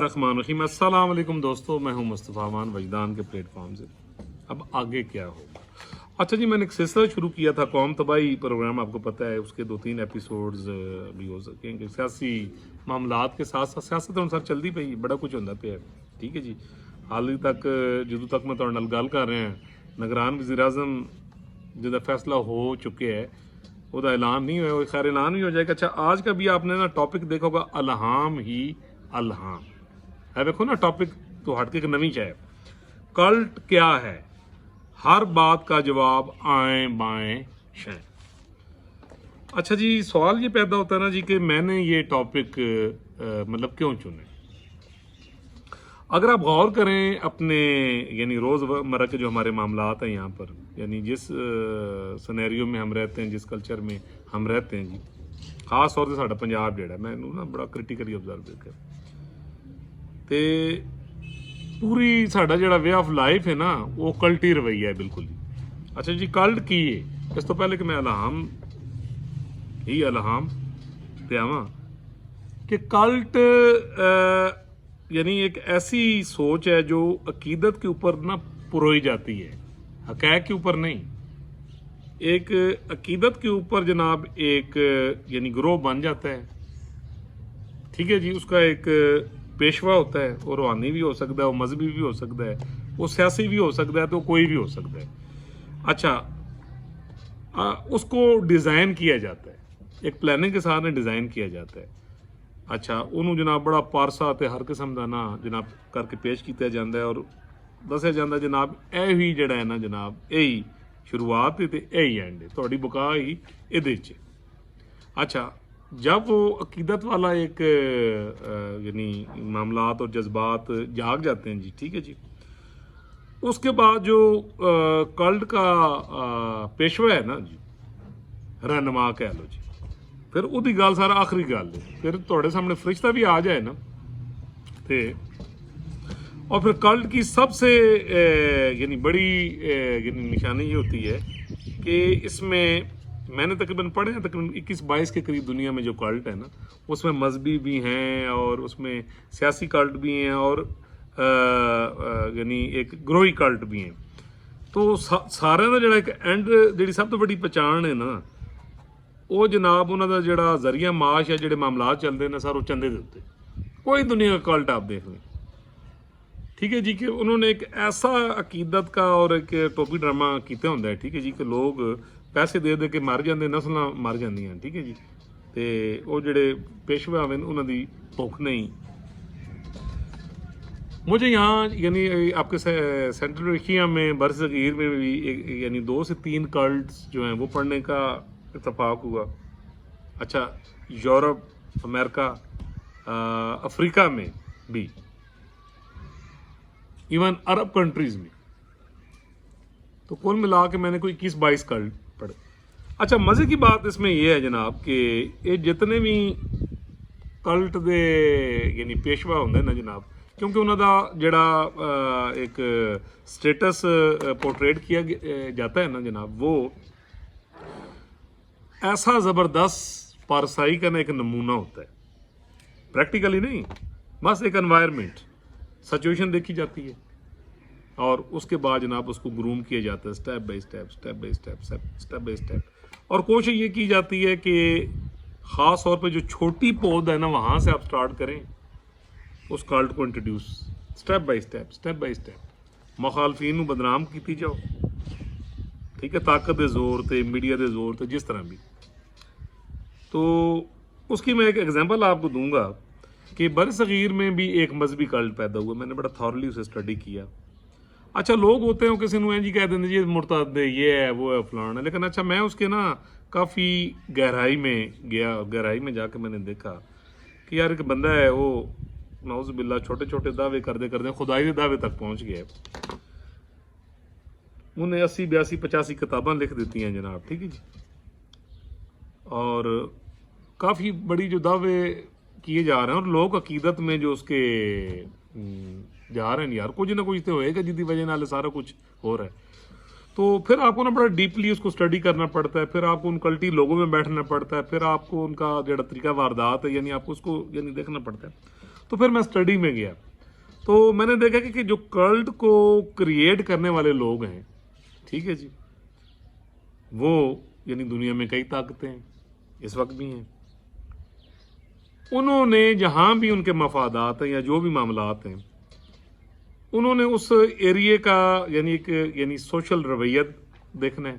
बिस्मिल्लाहिर्रहमानिर्रहीम। अस्सलाम वालेकुम दोस्तों, मैं हूं मुस्तफ़ा अमान वजदान के प्लेटफॉर्म से। अब आगे क्या होगा? अच्छा जी, मैंने एक सिलसिला शुरू किया था कौम तबाही प्रोग्राम, आपको पता है उसके 2-3 एपिसोड्स भी हो सकेंगे। सियासी मामलात के साथ साथ सियासत अनुसार चलती पई बड़ा कुछ होंदा पिया, ठीक है जी। हाल तक ਜਦੋਂ तक मैं तुहाडे नाल गल कर रहा निगरान वज़ीर आज़म जिहदा फैसला हो चुके है, ਉਹਦਾ ऐलान नहीं हुआ, खैर ऐलान भी हो जाएगा। अच्छा, आज का भी आपने ना टॉपिक देखा होगा, अलहाम ही अलहाम है। देखो ना टॉपिक तो हट के एक नवी है, कल्ट क्या है, हर बात का जवाब आए बाएं शें। अच्छा जी, सवाल ये पैदा होता है ना जी कि मैंने ये टॉपिक मतलब क्यों चुने। अगर आप गौर करें अपने यानी रोज़मर्रा के जो हमारे मामलात हैं यहाँ पर, यानी जिस सिनेरियो में हम रहते हैं, जिस कल्चर में हम रहते हैं जी, खास तौर से साडा पंजाब जिहड़ा मैं ना बड़ा क्रिटिकली ऑब्जर्व किया, ते पूरी साडा जिहड़ा वे ऑफ लाइफ है ना वो कल्टी रवैया है बिल्कुल ही। अच्छा जी, कल्ट की है, इस तो पहले कि मैं अलहाम ही अलहाम ते आवां कि कल्ट यानी एक ऐसी सोच है जो अकीदत के ऊपर ना पुरोई जाती है, हक़ाइक़ के ऊपर नहीं। एक अकीदत के ऊपर जनाब एक यानी ग्रोह बन जाता है, ठीक है जी। उसका एक पेशवा होता है, वो रूहानी भी हो सकता है, वो मजहबी भी हो सकता है, वो सियासी भी हो सकता है, तो कोई भी हो सकता है। अच्छा, उसको डिज़ाइन किया जाता है, एक प्लानिंग के साथ डिज़ाइन किया जाता है। अच्छा, उन्होंने जनाब बड़ा पारसा ते हर किस्म का ना जनाब करके पेश किया जाता है और दसिया जाता है जनाब यही जड़ा है ना जनाब यही शुरुआत है तो यही एंड है, थोड़ी बुका ही ये। अच्छा, जब वो अकीदत वाला एक यानी मामलात और जज्बात जाग जाते हैं जी, ठीक है जी, उसके बाद जो कल्ट का पेशवा है ना जी, रहनुमा कह लो जी, फिर उसकी गल सारा आखिरी गल है, फिर थोड़े सामने फरिश्ता भी आ जाए ना तो, और फिर कल्ट की सबसे यानी बड़ी यानी निशानी ये होती है कि इसमें मैंने तकरीबन पढ़े हैं तकरीबन 21-22 के करीब दुनिया में जो कल्ट है ना, उसमें मजहबी भी हैं और उसमें सियासी कल्ट भी हैं और यानी एक ग्रोही कल्ट भी हैं। तो सारे का जो एक एंड जी सब तो बड़ी पहचान है ना, वो जनाब उन्होंने जोड़ा जरिया माश है, जोड़े मामलात चलते हैं सर वो चंदे के उत्ते। कोई दुनिया का कल्ट आप देख लें, ठीक है जी, कि उन्होंने एक ऐसा अकीदत का और एक टोपी ड्रामा किया होंगे है, ठीक है जी, कि लोग पैसे दे दे के मर जाते, नस्ल मर जांदियां, ठीक है जी, तो वो जोड़े पेशवा हैं उन्होंने भुख नहीं। मुझे यहाँ यानी आपके सेंट्रल एशिया में बरसगीर में भी यानी 2 से 3 कल्ट्स जो हैं वो पढ़ने का इत्तफाक हुआ। अच्छा, यूरोप, अमेरिका, अफ्रीका में भी, इवन अरब कंट्रीज में, तो कुल मिला के मैंने कोई 21-22 कल्ट पढ़े। अच्छा, मज़े की बात इसमें यह है जनाब कि ये जितने भी कल्ट दे यानी पेशवा होंगे ना जनाब, क्योंकि उन्होंने जड़ा एक स्टेटस पोर्ट्रेट किया जाता है ना जनाब, वो ऐसा ज़बरदस्त पारसाई का ना एक नमूना होता है, प्रैक्टिकली नहीं, बस एक एनवायरनमेंट सिचुएशन देखी जाती है और उसके बाद जनाब उसको ग्रूम किया जाता है step by step, step by step, step by step. और कोशिश ये की जाती है कि ख़ास तौर पे जो छोटी पौध है ना वहाँ से आप स्टार्ट करें उस कल्ट को introduce, step by step, step by step, मुखालफीन को बदनाम की जाओ, ठीक है, ताकत के जोर ते, मीडिया के जोर ते, जिस तरह भी। तो उसकी मैं एक एग्जांपल आपको दूंगा कि बरसगीर में भी एक मजहबी कल्ट पैदा हुआ, मैंने बड़ा थॉरली उसे स्टडी किया। अच्छा, लोग होते हैं किसी ने जी कह देंगे जी मुर्तद ये है वो है फलाना है, लेकिन अच्छा मैं उसके ना काफ़ी गहराई में गया, गहराई में जाके मैंने देखा कि यार एक बंदा है वो नौज़ बिल्ला छोटे छोटे दावे करते करते खुदाई के दावे तक पहुँच गया। उन्हें 80-82-85 किताबां लिख देती हैं जनाब, ठीक है जी, और काफ़ी बड़ी जो दावे किए जा रहे हैं और लोग अकीदत में जो उसके जा रहे हैं यार कुछ ना कुछ तो होएगा जिसकी वजह नाल सारा कुछ हो रहा है। तो फिर आपको ना बड़ा डीपली उसको स्टडी करना पड़ता है, फिर आपको उन कल्टी लोगों में बैठना पड़ता है, फिर आपको उनका जो तरीका वारदात है यानी आपको उसको यानी देखना पड़ता है। تو پھر میں اسٹڈی میں گیا تو میں نے دیکھا کہ جو کلٹ کو کریٹ کرنے والے لوگ ہیں، ٹھیک ہے جی، وہ یعنی دنیا میں کئی طاقتیں ہیں، اس وقت بھی ہیں. انہوں نے جہاں بھی ان کے مفادات ہیں یا جو بھی معاملات ہیں، انہوں نے اس ایریے کا یعنی سوشل رویت دیکھنا ہے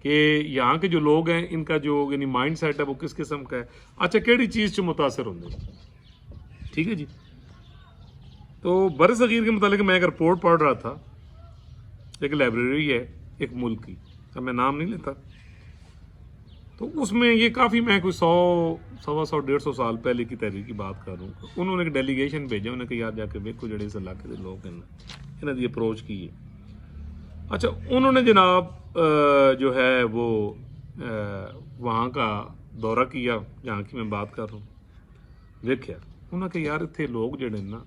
کہ یہاں کے جو لوگ ہیں ان کا جو یعنی مائنڈ سیٹ ہے وہ کس قسم کا ہے. اچھا کیڑی چیز سے متاثر ہوں گے، ٹھیک ہے جی. تو بر صغیر کے متعلق میں ایک رپورٹ پڑھ رہا تھا، ایک لائبریری ہے ایک ملک کی، اب میں نام نہیں لیتا، تو اس میں یہ کافی میں کوئی 100 150 سال پہلے کی تحریر کی بات کر رہا ہوں. انہوں نے ایک ڈیلیگیشن بھیجا، انہوں نے کہا یار جا کے دیکھو جڑے اس علاقے کے لوگ ہیں انہوں نے اپروچ کی ہے. اچھا انہوں نے جناب جو ہے وہ وہاں کا دورہ کیا جہاں کی میں بات کر رہا ہوں. دیکھیا انہوں نے کہا یار اتنے لوگ جڑے نا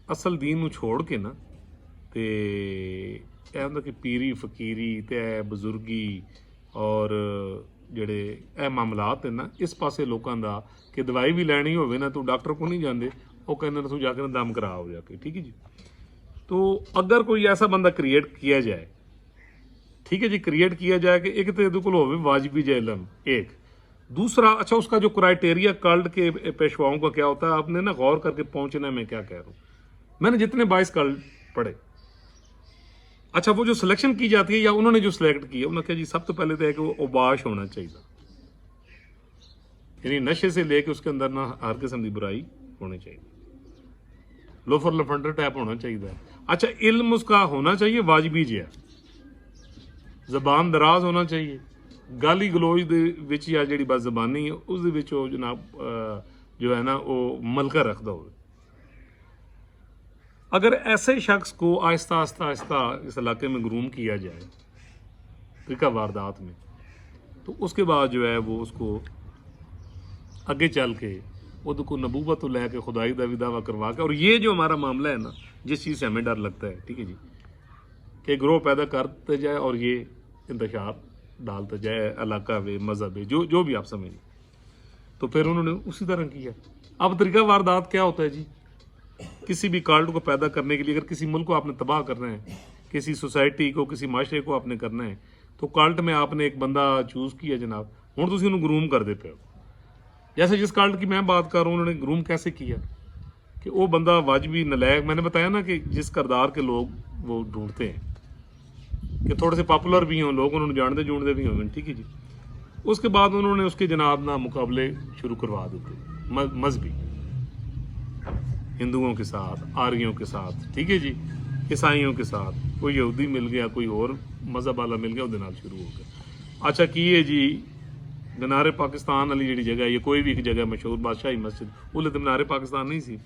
اصل دین نو چھوڑ کے نا تے اے ہوندا کہ پیری فقیری تے اے بزرگی اور جڑے اے معاملات ہیں نا اس پاسے لوکاں دا کہ دوائی بھی لینی ہوئے نا تو ڈاکٹر کو نہیں جاندے، وہ کہندے تو جا کے دم کرا ہو جا کے، ٹھیک ہے جی. تو اگر کوئی ایسا بندہ کریٹ کیا جائے، ٹھیک ہے جی، کریٹ کیا جائے کہ ایک تو یہ ہوئے واجبی جے علم، ایک دوسرا اچھا اس کا جو کرائٹیریا کلٹ کے پیشواؤں کا کیا ہوتا ہے، آپ نے نا غور کر کے پہنچنا ہے. میں کیا کہہ رہا ہوں، میں نے جتنے 22 کلٹ پڑھے، اچھا وہ جو سلیکشن کی جاتی ہے یا انہوں نے جو سلیکٹ کیا، انہوں نے کہا جی سب تو پہلے تو ہے کہ وہ اوباش ہونا چاہیے، یعنی نشے سے لے کے اس کے اندر نہ ہر قسم کی برائی ہونی چاہیے، لوفر لفنڈر ٹائپ ہونا چاہیے. اچھا علم اس کا ہونا چاہیے واجبی جہا، زبان دراز ہونا چاہیے، گالی گلوچ دے وچ یا جڑی بد زبانی ہے اس دے وچ جناب جو ہے نا وہ ملکہ رکھدا ہوئے. اگر ایسے شخص کو آہستہ آہستہ اس علاقے میں گروم کیا جائے طریقہ واردات میں، تو اس کے بعد جو ہے وہ اس کو آگے چل کے وہ کو نبوت لے کے خدائی دا بھی دعویٰ کروا کے، اور یہ جو ہمارا معاملہ ہے نا جس چیز سے ہمیں ڈر لگتا ہے، ٹھیک ہے جی، کہ گروہ پیدا کرتے جائے اور یہ انتشار ڈالتا جائے علاقہ وے مذہب وے جو بھی آپ سمجھیں، تو پھر انہوں نے اسی طرح کیا. اب طریقہ واردات کیا ہوتا ہے جی، کسی بھی کالٹ کو پیدا کرنے کے لیے اگر کسی ملک کو آپ نے تباہ کرنا ہے، کسی سوسائٹی کو کسی معاشرے کو آپ نے کرنا ہے، تو کالٹ میں آپ نے ایک بندہ چوز کیا جناب، ہوں تو انہوں گروم کر دے پے. جیسے جس کالٹ کی میں بات کر رہا ہوں انہوں نے گروم کیسے کیا کہ وہ بندہ واجبی نلائق، میں نے بتایا نا کہ جس کردار کے لوگ وہ ڈھونڈتے ہیں کہ تھوڑے سے پاپولر بھی ہوں لوگ، انہوں نے جانتے جونتے بھی ہوں، ٹھیک ہے جی. اس کے بعد انہوں نے اس کے جناب نا مقابلے شروع کروا دیتے مذہبی، ہندوؤں کے ساتھ، آریوں کے ساتھ، ٹھیک ہے جی، عیسائیوں کے ساتھ، کوئی یہودی مل گیا، کوئی اور مذہب والا مل گیا، وہ دنال شروع ہو گیا. اچھا کیے جی مینار پاکستان والی جڑی جگہ ہے، یہ کوئی بھی ایک جگہ مشہور بادشاہی مسجد، وہ تو مینار پاکستان نہیں سی،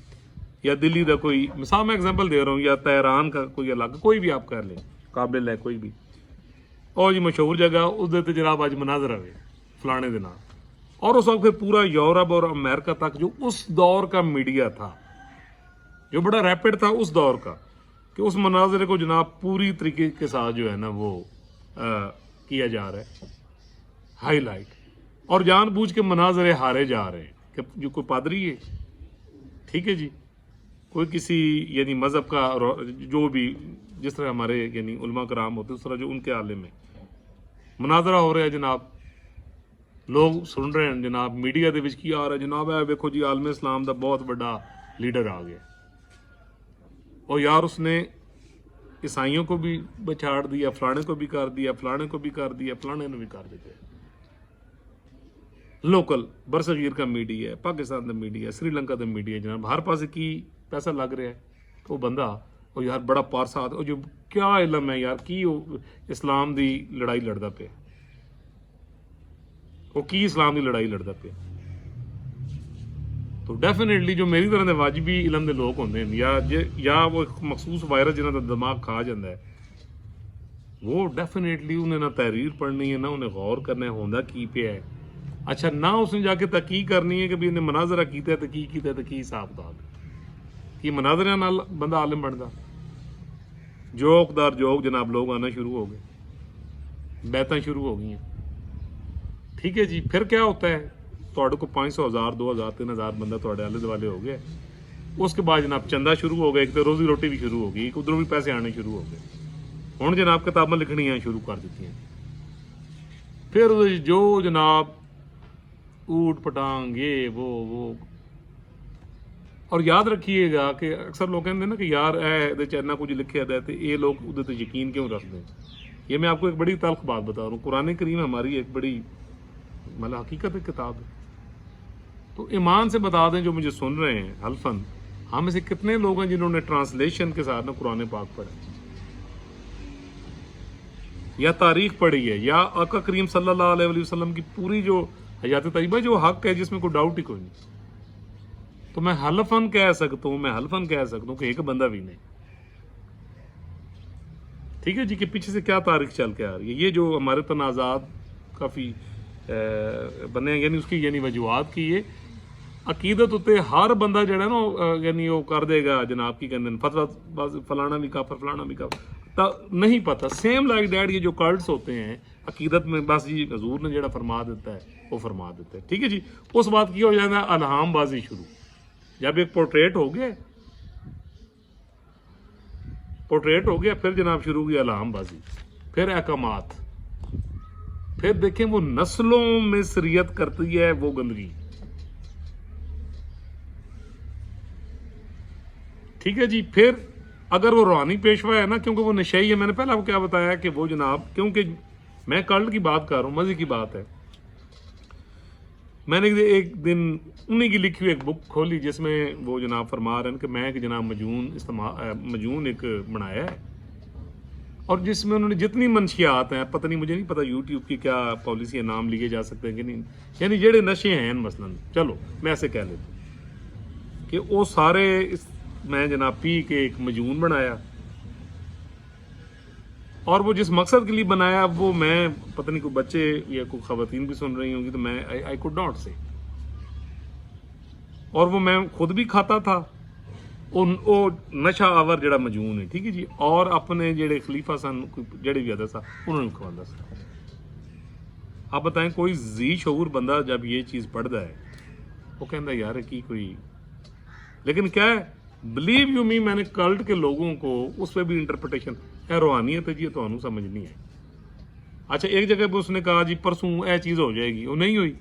یا دلی کا کوئی مثال میں اگزامپل دے رہا ہوں، یا تہران کا کوئی علاقہ، کوئی بھی آپ کر لیں قابل ہے کوئی بھی، اور جی مشہور جگہ اس دے تے جناب اج مناظر ہوئے فلانے دن، اور اس وقت پھر پورا یورپ اور امریکہ تک جو اس دور کا میڈیا تھا جو بڑا ریپڈ تھا اس دور کا، کہ اس مناظرے کو جناب پوری طریقے کے ساتھ جو ہے نا وہ کیا جا رہا ہے ہائی لائٹ، اور جان بوجھ کے مناظرے ہارے جا رہے ہیں کہ جو کوئی پادری ہے، ٹھیک ہے جی، کوئی کسی یعنی مذہب کا جو بھی جس طرح ہمارے یعنی علماء کرام ہوتے اس طرح جو ان کے عالم میں مناظرہ ہو رہا ہے جناب، لوگ سن رہے ہیں جناب، میڈیا دے وچ کی آ رہا ہے جناب، ہے ویکھو جی عالم اسلام دا بہت بڑا لیڈر آ گیا، اور یار اس نے عیسائیوں کو بھی بچھاڑ دیا، فلانے کو بھی کر دیا، فلانے کو بھی کر دیا، فلانے نے بھی کر دیا. لوکل برصغیر کا میڈیا ہے، پاکستان کا میڈیا ہے، سری لنکا کا میڈیا ہے جناب، ہر پاسے کی پیسہ لگ رہا ہے. تو وہ بندہ وہ یار بڑا پارسا اور جو کیا علم ہے یار کی اسلام دی لڑائی لڑتا پیا، وہ کی اسلام دی لڑائی لڑتا پیا. تو ڈیفینیٹلی جو میری طرح دے واجبی علم دے لوگ ہوندے ہیں یا وہ ایک مخصوص وائرس جنہاں دا دماغ کھا جاتا ہے، وہ ڈیفینیٹلی انہیں نہ تحریر پڑھنی ہے، نہ انہیں غور کرنا ہے ہوندا کی پیا ہے. اچھا نہ اس نے جا کے تحقیق کرنی ہے کہ بھی انہیں مناظرہ کیتا ہے تو کی کیتا ہے تو کی حساب کتاب، کہ مناظرہ نال بندہ عالم بنتا. جوک دار جوک جناب لوگ آنا شروع ہو گئے، بیعتاں شروع ہو گئی ہیں، ٹھیک ہے جی. پھر کیا ہوتا ہے ਤੁਹਾਡੇ को 500 1000 2000 3000 ਬੰਦਾ ਤੁਹਾਡੇ ਆਲੇ ਦੁਆਲੇ ਹੋ ਗਿਆ। ਉਸ ਤੋਂ ਬਾਅਦ ਜਨਾਬ ਚੰਦਾ ਸ਼ੁਰੂ ਹੋ ਗਿਆ, ਇੱਕ ਤੇ ਰੋਜ਼ੀ ਰੋਟੀ ਵੀ ਸ਼ੁਰੂ ਹੋ ਗਈ, ਇੱਕ ਉਧਰੋਂ ਵੀ ਪੈਸੇ ਆਣੇ ਸ਼ੁਰੂ ਹੋ ਗਏ। ਹੁਣ ਜਨਾਬ ਕਿਤਾਬਾਂ ਲਿਖਣੀਆਂ ਸ਼ੁਰੂ ਕਰ ਦਿੱਤੀਆਂ। ਫਿਰ ਉਹਦੇ ਜੋ ਜਨਾਬ ऊट पटांग ये वो और याद रखिएगा कि अक्सर लोग कहते हैं ना कि यार ए इन्ना कुछ लिखे है तो ये लोग उधर तो यकीन क्यों रखते हैं। ये मैं आपको एक बड़ी तल्ख बात बता रहा हूँ, कुरान करीम हमारी एक बड़ी मतलब हकीकत किताब है। तो ईमान से बता दें जो मुझे सुन रहे हैं हल्फन, हम में से कितने लोग हैं जिन्होंने ट्रांसलेशन के साथ ना कुरान पाक पढ़ा या तारीख पढ़ी है या आका करीम सल्लल्लाहु अलैहि वसल्लम की पूरी जो हयात तय्यबा जो हक है जिसमें कोई डाउट ही कोई नहीं। तो मैं हल्फन कह सकता हूं कि एक बंदा भी नहीं। ठीक है जी, कि पीछे से क्या तारीख चल के आ रही है। ये जो हमारे तनाज़ात काफ़ी बने यानी उसकी यानी वजूहत की ये अकीदत उत्ते हर बंदा जड़ा ना यानी वो कर देगा जनाब की कहते फतवा फलाना भी काफर फलाना भी काफर नहीं पता। सेम लाइक डैट ये जो कल्ट्स होते हैं अकीदत में बस जी हजूर ने जड़ा फरमा देता है वो फरमा देता है। ठीक है जी, उस बात की हो जाता है अलहाम बाजी शुरू। जब एक पोर्ट्रेट हो गया फिर जनाब शुरू हुई अलहाम बाजी, फिर अहकामात, फिर देखें वो नस्लों में शरीयत करती है वो गंदगी। ठीक है जी, फिर अगर वो रूहानी पेशवा है ना, क्योंकि वो नशई है, मैंने पहले आपको क्या बताया कि वो जनाब, क्योंकि मैं कल्ट की बात कर रहा हूँ, मजे की बात है। मैंने एक दिन उन्हीं की लिखी हुई एक बुक खोली जिसमें वो जनाब फरमा रहे हैं कि मैं एक जनाब मजून एक बनाया है और जिसमें उन्होंने जितनी मंशियात हैं, पता नहीं, मुझे नहीं पता यूट्यूब की क्या पॉलिसी है, नाम लिए जा सकते हैं कि नहीं, यानी जेड़े नशे हैं मसलन, चलो मैं ऐसे कह लेता हूँ कि वो सारे मैं जनाब पी के एक मजून बनाया और वो जिस मकसद के लिए बनाया वो मैं पता नहीं कोई बच्चे या कोई खवातीन भी सुन रही होंगी तो मैं आई कुड नॉट से, और वो मैं खुद भी खाता था वो नशा आवर जड़ा मजून है। ठीक है जी, और अपने जेड़े खलीफा सन जेड़े भी अदर सा उन्होंने खवादा सा। आप बताएं कोई जी शऊर बंदा जब ये चीज़ पढ़ता है वो कहता यार की कोई, लेकिन क्या है बिलीव यू मी, मैंने कल्ट के लोगों को उस पर भी इंटरप्रिटेशन है रूहानियत है जी तो समझ नहीं है। अच्छा एक जगह पे उसने कहा जी परसों यह चीज़ हो जाएगी, वो नहीं हुई,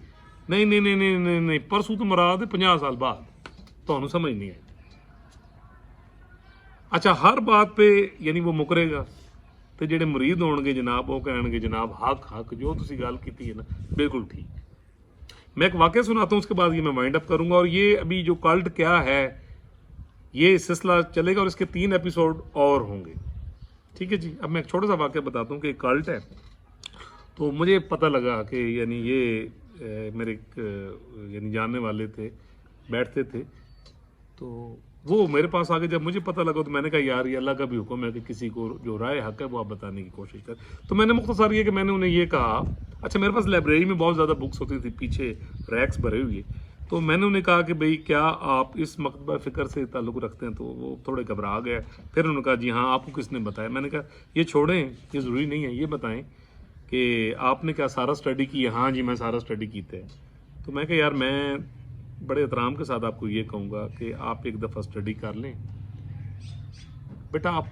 नहीं नहीं नहीं नहीं नहीं, नहीं परसों तो मुराद है 50 साल बाद, तो समझ नहीं है। अच्छा हर बात पे यानी वो मुकरेगा तो जेडे मुरीद होणगे जनाब वो कहेंगे जनाब हक हक जो तुसी गल कीती है ना बिल्कुल ठीक। मैं एक वाक़या सुनाता हूँ उसके बाद ये मैं वाइंड अप करूँगा। और ये अभी जो कल्ट क्या है ये सिलसिला चलेगा और इसके 3 एपिसोड और होंगे। ठीक है जी, अब मैं एक छोटा सा वाक़या बताता हूँ कि कल्ट है। तो मुझे पता लगा कि यानी ये मेरे यानी जानने वाले थे, बैठते थे, तो वो मेरे पास आके जब मुझे पता लगा तो मैंने कहा यार ये अल्लाह का भी हुक्म है कि किसी को जो राय हक है वो आप बताने की कोशिश कर। तो मैंने मुख्तसर ये कि मैंने उन्हें ये कहा, अच्छा मेरे पास लाइब्रेरी में बहुत ज़्यादा बुक्स होती थी, पीछे रैक्स भरे हुए, तो मैंने उन्हें कहा कि भाई क्या आप इस मकतबा फ़िक्र से ताल्लुक़ रखते हैं? तो वो थोड़े घबरा गए। फिर उन्होंने कहा जी हाँ, आपको किसने बताया? मैंने कहा ये छोड़ें, ये ज़रूरी नहीं है, ये बताएं कि आपने क्या सारा स्टडी की है? हाँ जी मैं सारा स्टडी की थे। तो मैं कहा यार मैं बड़े एहतराम के साथ आपको ये कहूँगा कि आप एक दफ़ा स्टडी कर लें, बेटा आप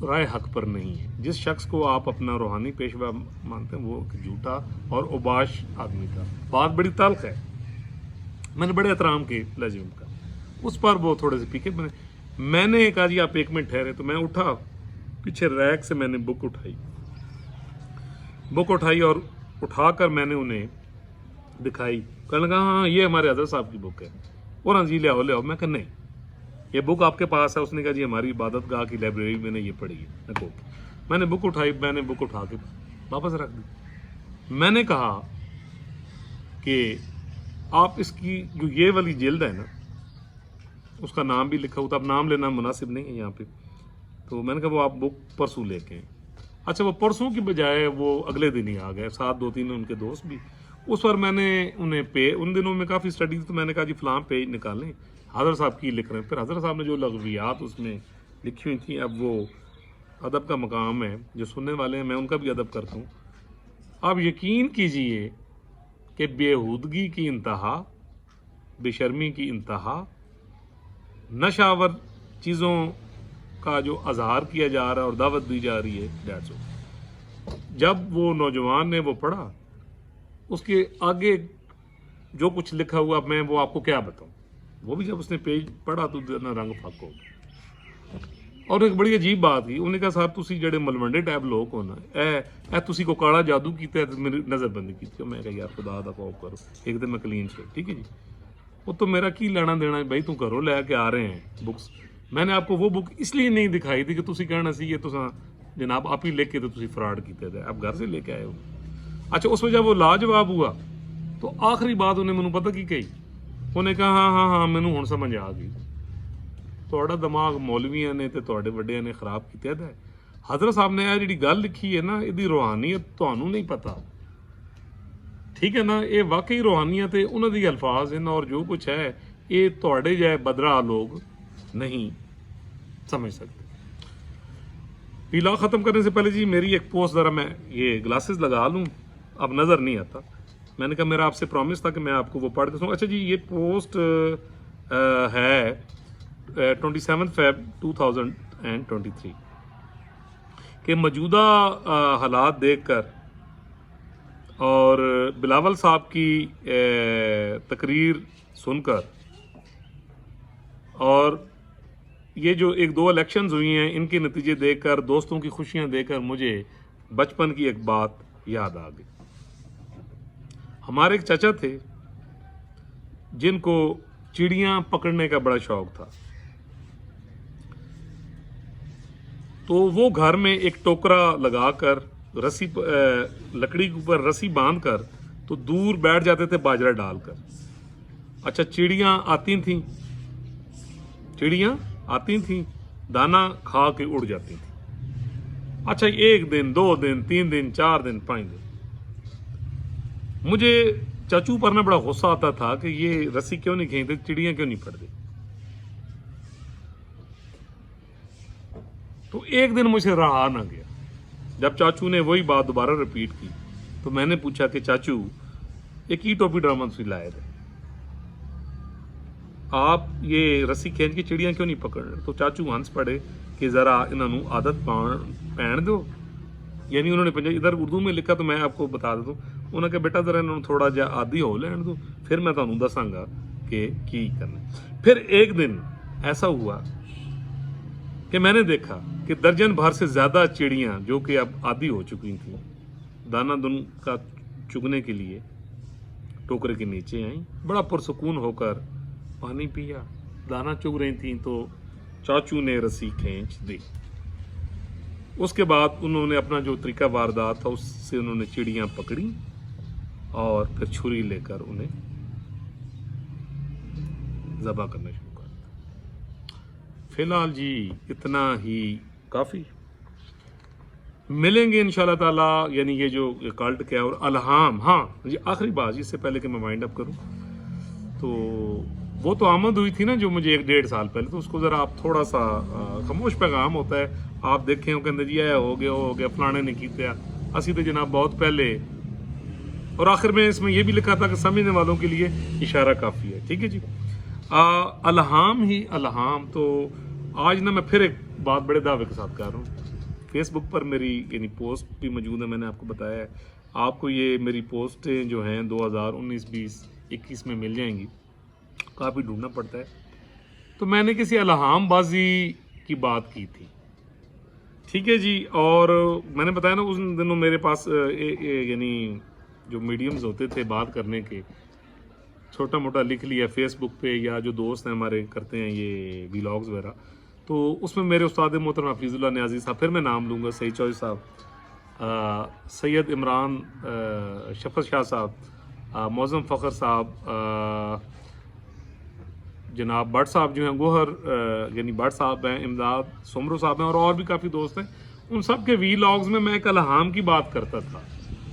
राय हक पर नहीं है। जिस शख्स को आप अपना रूहानी पेशवा मानते हैं वो झूठा और उबाश आदमी था। बात बड़ी तल्ख है, मैंने बड़े एहतराम के लहजे में कहा। उस पर वो थोड़े से पीके बने। मैंने कहा जी आप 1 मिनट ठहरे, तो मैं उठा, पीछे रैक से मैंने बुक उठाई और उठाकर मैंने उन्हें दिखाई। कहने लगा हाँ ये हमारे हज़रत साहब की बुक है। और हाँ जी ले आओ। मैं कहा नहीं ये बुक आपके पास है? उसने कहा जी हमारी इबादत गाह की लाइब्रेरी में मैंने ये पढ़ी है। मैंने बुक उठाई, मैंने बुक उठा के वापस रख दी। मैंने कहा कि आप इसकी जो ये वाली जिल्द है ना उसका नाम भी लिखा हुआ था, अब नाम लेना मुनासिब नहीं है यहाँ पे, तो मैंने कहा वो आप बुक परसों लेके आए। अच्छा वो परसों की बजाय वो अगले दिन ही आ गए, साथ 2-3 उनके दोस्त भी। उस पर मैंने उन्हें उन दिनों में काफ़ी स्टडी थी, तो मैंने कहा जी फ़लाँ पेज निकालें, हज़रत साहब की लिख रहे हैं। फिर हज़रत साहब ने जो लग़वियात उसमें लिखी हुई थी, अब वो अदब का मकाम है, जो सुनने वाले हैं मैं उनका भी अदब करता हूँ। आप यकीन कीजिए کہ बेहूदगी की इंतहा, बेशर्मी की इंतहा, नशावर चीज़ों का जो अजहार किया जा रहा है और दावत दी जा रही है, दैट्स ऑल। जब वो नौजवान ने वो पढ़ा, उसके आगे जो कुछ लिखा हुआ मैं वो आपको क्या बताऊं, वो भी जब उसने पेज पढ़ा तो रंग फक हो गया। और एक बड़ी अजीब बात ही, उन्हें कहा साहब ਤੁਸੀਂ ਜਿਹੜੇ ਮਲਵੰਡੇ ਟਾਈਪ ਲੋਕ ਹੋ ਨਾ, ਇਹ ਤੁਸੀਂ ਕੋ ਕਾਲਾ ਜਾਦੂ ਕੀਤਾ ਤੇ ਮੇਰੀ ਨਜ਼ਰਬੰਦੀ ਕੀਤੀ। ਮੈਂ ਕਿਹਾ ਯਾਰ ਖੁਦਾ ਦਾ ਖੌਫ ਕਰੋ, ਇੱਕ ਤੇ ਮੈਂ ਕਲੀਨ ਸ਼ੇਟ, ठीक है जी, वो तो मेरा की लेना देना है भाई, तू घरों लैके आ रहे हैं बुक्स। मैंने आपको वो बुक इसलिए नहीं दिखाई थी कि तुसी कहना सी ये तुसा जनाब आप ही लिख के तो तुसी फ्रॉड कीते थे, आप घर से लेके आए हो। अच्छा, उस वजह वो लाजवाब हुआ तो आखिरी बात उन्हें मैनू पता की कही, उन्हें कहा हाँ हाँ हाँ मैनू हुण समझ आ गई। ਤੁਹਾਡਾ ਦਿਮਾਗ ਮੌਲਵੀਆਂ ਨੇ ਤੇ ਤੁਹਾਡੇ ਵੱਡਿਆਂ ਨੇ ਖਰਾਬ ਕੀਤਾ ਹੈ। ਹਜ਼ਰਤ ਸਾਹਿਬ ਨੇ ਇਹ ਜਿਹੜੀ ਗੱਲ ਲਿਖੀ ਹੈ ਨਾ, ਇਹਦੀ ਰੂਹਾਨੀਅਤ ਤੁਹਾਨੂੰ ਨਹੀਂ ਪਤਾ, ਠੀਕ ਹੈ ਨਾ। ਇਹ ਵਾਕਈ ਰੂਹਾਨੀਅਤ ਹੈ, ਉਹਨਾਂ ਦੀ ਅਲਫਾਜ਼ ਹਨ, ਔਰ ਜੋ ਕੁਝ ਹੈ ਇਹ ਤੁਹਾਡੇ ਜਿਹੇ ਬਦਰਾ ਲੋग नहीं समझ सकते। पीला ख़त्म करने से पहले जी मेरी एक पोस्ट, ज़रा मैं ये ग्लासेस लगा लूँ, अब नज़र नहीं आता। मैंने कहा मेरा आपसे प्रॉमिस था कि मैं आपको वो पढ़ के सुनूँ। अच्छा जी, ये पोस्ट है 27 Feb 2023 के मौजूदा हालात देखकर और बिलावल साहब की तकरीर सुनकर और ये जो एक दो इलेक्शंस हुई हैं इनके नतीजे देखकर, दोस्तों की खुशियां देखकर मुझे बचपन की एक बात याद आ गई। हमारे एक चाचा थे जिनको चिड़ियां पकड़ने का बड़ा शौक था, तो वो घर में एक टोकरा लगाकर रस्सी लकड़ी के ऊपर रस्सी बांध कर तो दूर बैठ जाते थे बाजरा डालकर। अच्छा, चिड़ियां आती थीं, दाना खा के उड़ जाती थी। अच्छा, 1 दिन 2 दिन 3 दिन 4 दिन 5 दिन मुझे चाचू पर ना बड़ा गुस्सा आता था कि ये रस्सी क्यों नहीं खींचते, चिड़ियां क्यों नहीं पड़ती। तो एक दिन मुझे रहा ना गया, जब चाचू ने वही बात दोबारा रिपीट की तो मैंने पूछा कि चाचू एक ही टोपी ड्रामा तुम लाए थे, आप ये रस्सी खींच के चिड़ियां क्यों नहीं पकड़ रहे। तो चाचू हंस पड़े कि ज़रा इन्होंने आदत पैण दो, यानी उन्होंने पंजाबी इधर उर्दू में लिखा तो मैं आपको बता देता हूँ। उन्होंने कहा बेटा ज़रा इन्होंने थोड़ा जा आदि हो लैन दो, फिर मैं तुहानू दसांगा कि की करना। फिर एक दिन ऐसा हुआ कि मैंने देखा कि दर्जन भर से ज़्यादा चिड़ियाँ जो कि अब आदी हो चुकी थीं, दाना दुन का चुगने के लिए टोकरे के नीचे आईं, बड़ा पुरसुकून होकर पानी पिया, दाना चुग रही थीं तो चाचू ने रस्सी खींच दी। उसके बाद उन्होंने अपना जो तरीका वारदात था उससे उन्होंने चिड़ियाँ पकड़ी और फिर छुरी लेकर उन्हें ज़बह करना शुरू कर दिया। फिलहाल जी इतना ही काफ़ी, मिलेंगे इंशाल्लाह ताला। यानी ये जो कल्ट क्या और अलहाम, हाँ जी आखिरी बात, इससे पहले कि मैं वाइंड अप करूँ, तो वो तो आमद हुई थी ना जो मुझे 1-1.5 साल पहले, तो उसको ज़रा आप थोड़ा सा खामोश पैगाम होता है, आप देखें हो कहते जी हो गया फलाने ने किया, असी तो जनाब बहुत पहले। और आखिर में इसमें यह भी लिखा था कि समझने वालों के लिए इशारा काफ़ी है, ठीक है जी। अलहाम ही अलहाम। तो आज ना मैं फिर एक बात बड़े दावे के साथ कर रहा हूँ। फेसबुक पर मेरी यानी पोस्ट भी मौजूद है, मैंने आपको बताया है। आपको ये मेरी पोस्टें जो हैं 2019, 20, 21 में मिल जाएंगी, काफ़ी ढूंढना पड़ता है। तो मैंने किसी अलहाम बाजी की बात की थी, ठीक है जी। और मैंने बताया ना उस दिनों मेरे पास यानी जो मीडियम्स होते थे बात करने के, छोटा मोटा लिख लिया फेसबुक पे, या जो दोस्त हैं हमारे करते हैं ये व्लॉग्स वगैरह, तो उसमें मेरे उस्ताद मोहतरम हफीजुल्लाह न्याजी साहब, फिर मैं नाम लूँगा, सही चॉइस साहब, सैयद इमरान शफत शाह साहब, मौज़म फ़खर साहब, जनाब भट्ट साहब जो हैं गोहर यानी भट्ट साहब हैं, इमदाद सुमरो साहब हैं, और भी काफ़ी दोस्त हैं। उन सब के व्लॉग्स में मैं एक अलहाम की बात करता था,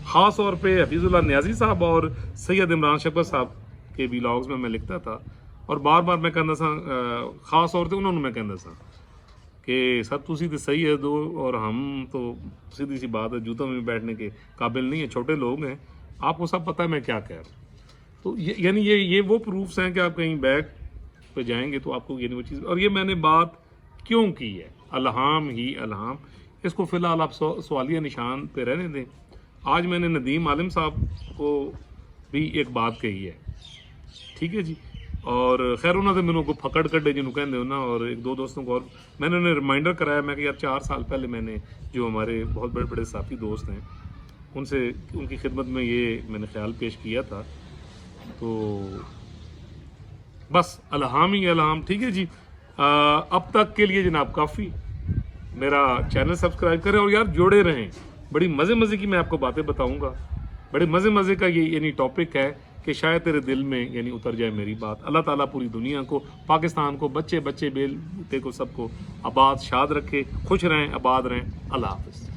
ख़ास तौर पे हफीजुल्लाह न्याजी साहब और सैयद इमरान शफत साहब के व्लॉग्स में मैं लिखता था। और बार बार मैं कहता सा ख़ास तौर पर उन्होंने मैं कहता सा कि सर तुसी तो सही है दो, और हम तो सीधी सी बात है जूतों में बैठने के काबिल नहीं है, छोटे लोग हैं, آپ کو سب پتہ ہے میں کیا کہہ رہا ہوں. تو یعنی یہ وہ پروفس ہیں کہ آپ کہیں بیک پہ جائیں گے تو آپ کو یعنی وہ چیز. اور یہ میں نے بات کیوں کی ہے, الہام ہی الہام, اس کو فی الحال آپ سوالیہ نشان پہ رہنے دیں. آج میں نے ندیم عالم صاحب کو بھی ایک بات کہی ہے, ٹھیک ہے جی, اور خیر انہوں نے میرے کو پکڑ کر جنہوں کہتے ہو نا, اور ایک دو دوستوں کو اور میں نے انہیں ریمائنڈر کرایا. میں کہ یار 4 سال پہلے میں نے جو ہمارے بہت بڑے بڑے ساتھی دوست ہیں ان سے ان کی خدمت میں یہ میں نے خیال پیش کیا تھا. تو بس الہام ہی الہام, ٹھیک ہے جی. اب تک کے لیے جناب کافی. میرا چینل سبسکرائب کریں اور یار جوڑے رہیں. بڑی مزے کی میں آپ کو باتیں بتاؤں گا. بڑے مزے کا یہ یعنی ٹاپک ہے کہ شاید تیرے دل میں یعنی اتر جائے میری بات. اللہ تعالیٰ پوری دنیا کو, پاکستان کو, بچے بیل بوتے کو, سب کو آباد شاد رکھے. خوش رہیں, آباد رہیں. اللہ حافظ.